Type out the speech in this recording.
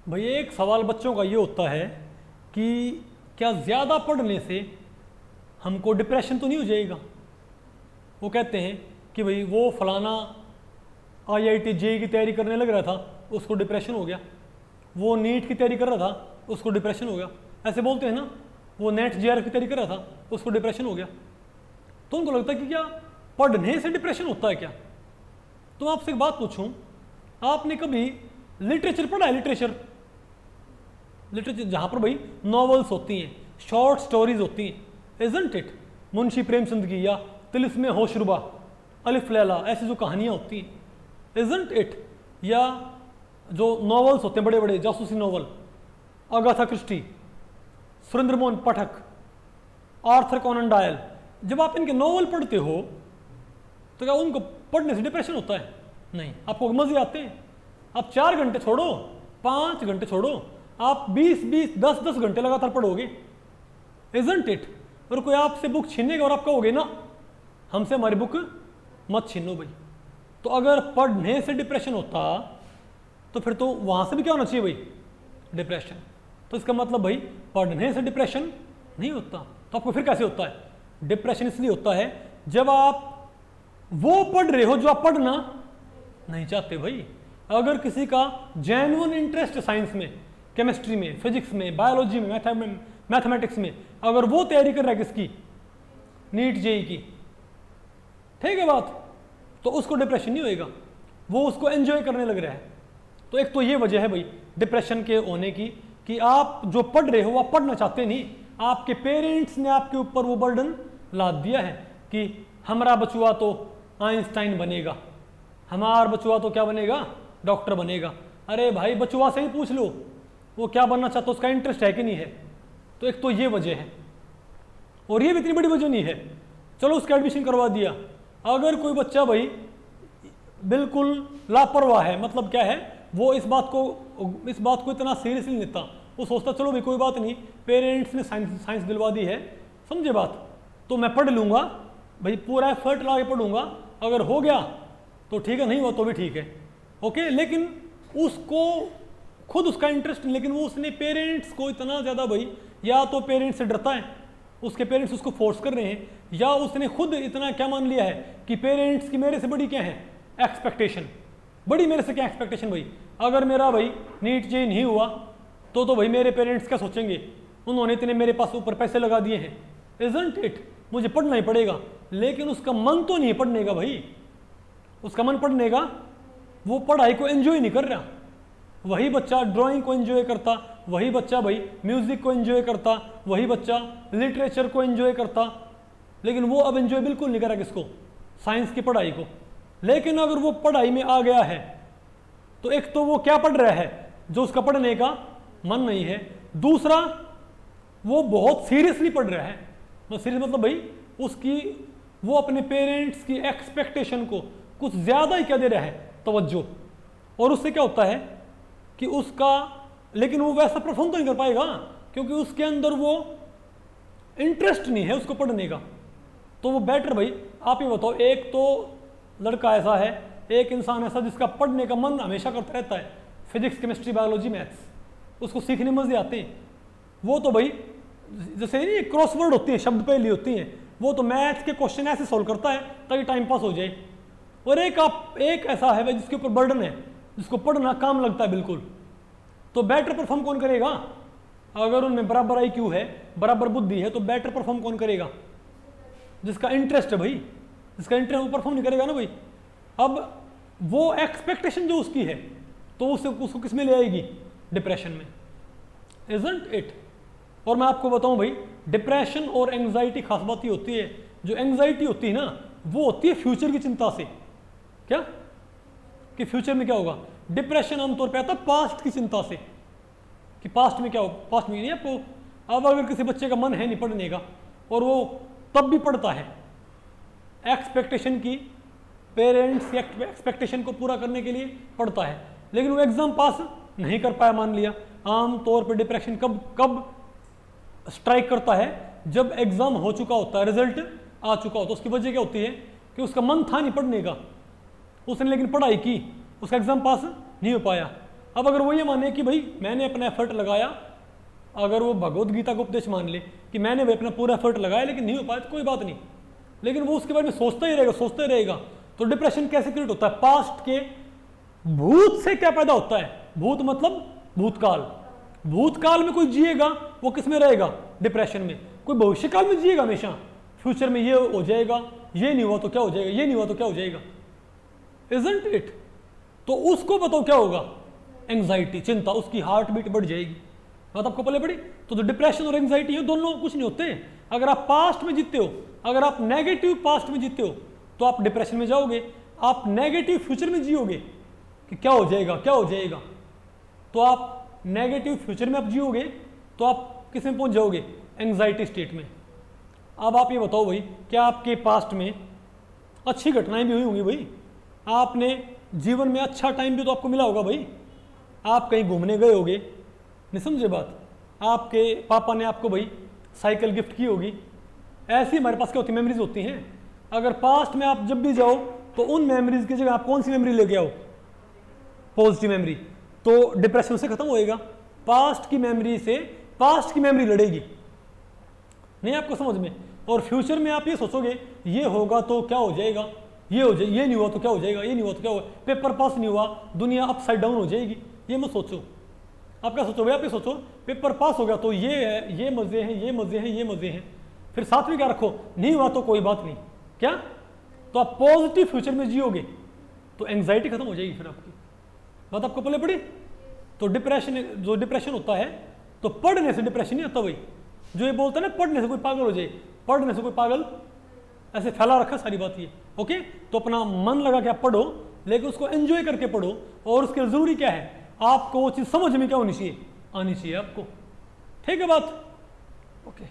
भाई एक सवाल बच्चों का ये होता है कि क्या ज़्यादा पढ़ने से हमको डिप्रेशन तो नहीं हो जाएगा। वो कहते हैं कि भाई वो फलाना IIT JEE की तैयारी करने लग रहा था, उसको डिप्रेशन हो गया। वो नीट की तैयारी कर रहा था, उसको डिप्रेशन हो गया। ऐसे बोलते हैं ना, वो नेट JRF की तैयारी कर रहा था, उसको डिप्रेशन हो गया। तो उनको लगता है कि क्या पढ़ने से डिप्रेशन होता है क्या। तो मैं आपसे एक बात पूछूं, आपने कभी लिटरेचर पढ़ा है? लिटरेचर जहां पर भाई नॉवेल्स होती हैं, शॉर्ट स्टोरीज होती हैं, इजंट इट? मुंशी प्रेमचंद की या तिलिस्मे होशरुबा, अलिफ लैला, ऐसी जो कहानियां होती हैं, इजंट इट? या जो नॉवेल्स होते हैं बड़े बड़े जासूसी novel, Agatha Christie, Surendra Mohan Pathak, Arthur Conan Doyle, जब आप इनके नॉवल पढ़ते हो तो क्या उनको पढ़ने से डिप्रेशन होता है? नहीं, आपको मजे आते हैं। आप 4 घंटे छोड़ो, 5 घंटे छोड़ो, आप 20-20, 10-10 घंटे लगातार पढ़ोगे, इजंट इट? और कोई आपसे बुक छीनेगा और आप कहोगे ना हमसे हमारी बुक मत छीनो भाई। तो अगर पढ़ने से डिप्रेशन होता तो फिर तो वहां से भी क्या होना चाहिए भाई? डिप्रेशन। तो इसका मतलब भाई पढ़ने से डिप्रेशन नहीं होता। तो आपको फिर कैसे होता है? डिप्रेशन इसलिए होता है जब आप वो पढ़ रहे हो जो आप पढ़ना नहीं चाहते भाई। अगर किसी का जेन्युइन इंटरेस्ट है साइंस में, केमिस्ट्री में, फिजिक्स में, बायोलॉजी में, मैथमेटिक्स में, अगर वो तैयारी कर रहा है किसकी? नीट JEE की, ठीक है बात, तो उसको डिप्रेशन नहीं होएगा, वो उसको एंजॉय करने लग रहा है। तो एक तो ये वजह है भाई डिप्रेशन के होने की कि आप जो पढ़ रहे हो आप पढ़ना चाहते नहीं, आपके पेरेंट्स ने आपके ऊपर वो बर्डन लाद दिया है कि हमारा बचुआ तो आइंस्टाइन बनेगा, हमारा बचुआ तो क्या बनेगा? डॉक्टर बनेगा। अरे भाई बचुआ से ही पूछ लो वो क्या बनना चाहता है, उसका इंटरेस्ट है कि नहीं है। तो एक तो ये वजह है, और ये भी इतनी बड़ी वजह नहीं है, चलो उसका एडमिशन करवा दिया। अगर कोई बच्चा भाई बिल्कुल लापरवाह है, मतलब क्या है, वो इस बात को इतना सीरियसली नहीं लेता, वो सोचता चलो भाई कोई बात नहीं, पेरेंट्स ने साइंस दिलवा दी है, समझे बात, तो मैं पढ़ लूंगा भाई, पूरा एफर्ट लगा के पढ़ूंगा, अगर हो गया तो ठीक है, नहीं हुआ तो भी ठीक है, ओके। लेकिन उसको खुद उसका इंटरेस्ट नहीं, लेकिन वो उसने पेरेंट्स को इतना ज़्यादा भाई, या तो पेरेंट्स से डरता है, उसके पेरेंट्स उसको फोर्स कर रहे हैं, या उसने खुद इतना क्या मान लिया है कि पेरेंट्स की मेरे से बड़ी क्या है एक्सपेक्टेशन, बड़ी मेरे से क्या एक्सपेक्टेशन भाई, अगर मेरा भाई नीट JEE नहीं हुआ तो भाई मेरे पेरेंट्स क्या सोचेंगे, उन्होंने इतने मेरे पास ऊपर पैसे लगा दिए हैं, इजंट इट? मुझे पढ़ना ही पड़ेगा। लेकिन उसका मन तो नहीं पढ़ने का भाई, उसका मन पढ़ने का, वो पढ़ाई को एंजॉय नहीं कर रहा। वही बच्चा ड्राइंग को एंजॉय करता, वही बच्चा भाई म्यूजिक को एंजॉय करता, वही बच्चा लिटरेचर को एंजॉय करता, लेकिन वो अब एंजॉय बिल्कुल नहीं कर रहा किसको? साइंस की पढ़ाई को। लेकिन अगर वो पढ़ाई में आ गया है तो एक तो वो क्या पढ़ रहा है जो उसका पढ़ने का मन नहीं है, दूसरा वो बहुत सीरियसली पढ़ रहा है। सीरियस मतलब भाई उसकी, वो अपने पेरेंट्स की एक्सपेक्टेशन को कुछ ज़्यादा ही क्या दे रहा है, तवज्जो, और उससे क्या होता है कि उसका, लेकिन वो वैसा परफॉर्म तो नहीं कर पाएगा क्योंकि उसके अंदर वो इंटरेस्ट नहीं है उसको पढ़ने का। तो वो बेटर भाई आप ये बताओ, एक तो लड़का ऐसा है, एक इंसान ऐसा जिसका पढ़ने का मन हमेशा करता रहता है, फिजिक्स, केमिस्ट्री, बायोलॉजी, मैथ्स, उसको सीखने मजे आते हैं, वो तो भाई जैसे नहीं क्रॉसवर्ड होती है, शब्द पहेली होती हैं, वो तो मैथ्स के क्वेश्चन ऐसे सॉल्व करता है ताकि टाइम पास हो जाए। और एक ऐसा है भाई जिसके ऊपर बर्डन है, जिसको पढ़ना काम लगता है बिल्कुल, तो बेटर परफॉर्म कौन करेगा? अगर उनमें बराबर IQ है, बराबर बुद्धि है, तो बेटर परफॉर्म कौन करेगा? जिसका इंटरेस्ट है भाई, जिसका इंटरेस्ट, वो परफॉर्म नहीं करेगा ना भाई। अब वो एक्सपेक्टेशन जो उसकी है तो उसको किस में ले आएगी? डिप्रेशन में, इजंट इट? और मैं आपको बताऊं भाई, डिप्रेशन और एंग्जाइटी खास बात ये होती है, जो एंग्जाइटी होती है ना वो होती है फ्यूचर की चिंता से। क्या? कि फ्यूचर में क्या होगा। डिप्रेशन आमतौर पे आता है पास्ट की चिंता से कि पास्ट में क्या हो, पास्ट में नहीं आपको। अब अगर किसी बच्चे का मन है नहीं पढ़ने का और वो तब भी पढ़ता है एक्सपेक्टेशन की, पेरेंट्स की एक्सपेक्टेशन को पूरा करने के लिए पढ़ता है, लेकिन वो एग्जाम पास नहीं कर पाया, मान लिया, आमतौर पर डिप्रेशन कब स्ट्राइक करता है? जब एग्जाम हो चुका होता है, रिजल्ट आ चुका होता है। उसकी वजह क्या होती है कि उसका मन था नहीं पढ़ने का, उसने लेकिन पढ़ाई की, उसका एग्जाम पास नहीं हो पाया, अब अगर वो ये माने कि भाई मैंने अपना एफर्ट लगाया, अगर वो भगवत गीता का उपदेश मान ले कि मैंने भाई अपना पूरा एफर्ट लगाया लेकिन नहीं हो पाया तो कोई बात नहीं, लेकिन वो उसके बारे में सोचता ही रहेगा, तो डिप्रेशन कैसे क्रिएट होता है? पास्ट के भूत से क्या पैदा होता है? भूत मतलब भूतकाल। भूतकाल में कोई जिएगा वो किस में रहेगा? डिप्रेशन में। कोई भविष्यकाल में जिएगा हमेशा, फ्यूचर में ये हो जाएगा, ये नहीं हुआ तो क्या हो जाएगा, ये नहीं हुआ तो क्या हो जाएगा, इजंट इट? तो उसको बताओ क्या होगा? एंग्जाइटी, चिंता, उसकी हार्ट बीट बढ़ जाएगी। बात आपको पहले पड़ी? तो जो डिप्रेशन और एंग्जाइटी है दोनों कुछ नहीं होते। अगर आप पास्ट में जीते हो, अगर आप नेगेटिव पास्ट में जीते हो तो आप डिप्रेशन में जाओगे। आप नेगेटिव फ्यूचर में जियोगे कि क्या हो जाएगा क्या हो जाएगा, तो आप नेगेटिव फ्यूचर में आप जियोगे तो आप किस में पहुंच जाओगे? एंग्जाइटी स्टेट में। अब आप ये बताओ भाई, क्या आपके पास्ट में अच्छी घटनाएं भी हुई होंगी भाई? आपने जीवन में अच्छा टाइम भी तो आपको मिला होगा भाई। आप कहीं घूमने गए होगे, नहीं समझे बात? आपके पापा ने आपको भाई साइकिल गिफ्ट की होगी। ऐसी हमारे पास क्या होती है? मेमोरीज होती हैं। अगर पास्ट में आप जब भी जाओ तो उन मेमोरीज की जगह आप कौन सी मेमोरी लेके आओ? Positive memory. तो डिप्रेशन से खत्म होएगा। पास्ट की मेमोरी से पास्ट की मेमोरी लड़ेगी, नहीं आपको समझ में? और फ्यूचर में आप ये सोचोगे ये होगा तो क्या हो जाएगा, ये हो जाए, ये नहीं हुआ तो क्या हो जाएगा, ये नहीं हुआ तो क्या होगा, पेपर पास नहीं हुआ दुनिया अपसाइड डाउन हो जाएगी। ये मत सोचो। आप क्या सोचोगे? आप ये सोचो पेपर पास हो गया तो ये है, ये मजे हैं, ये मजे हैं, ये मजे हैं। फिर साथ में क्या रखो? नहीं हुआ तो कोई बात नहीं। क्या? तो आप पॉजिटिव फ्यूचर में जियोगे तो एंग्जाइटी खत्म हो जाएगी। फिर आपकी बात आपको पहले पड़ी? तो डिप्रेशन, जो डिप्रेशन होता है तो पढ़ने से डिप्रेशन नहीं आता भाई। जो ये बोलता है ना पढ़ने से कोई पागल हो जाए, पढ़ने से कोई पागल ऐसे फैला रखा सारी बात ये। ओके, तो अपना मन लगा के आप पढ़ो, लेकिन उसको एंजॉय करके पढ़ो। और उसके जरूरी क्या है? आपको वो चीज समझ में क्या होनी चाहिए? आनी चाहिए आपको। ठीक है बात? ओके।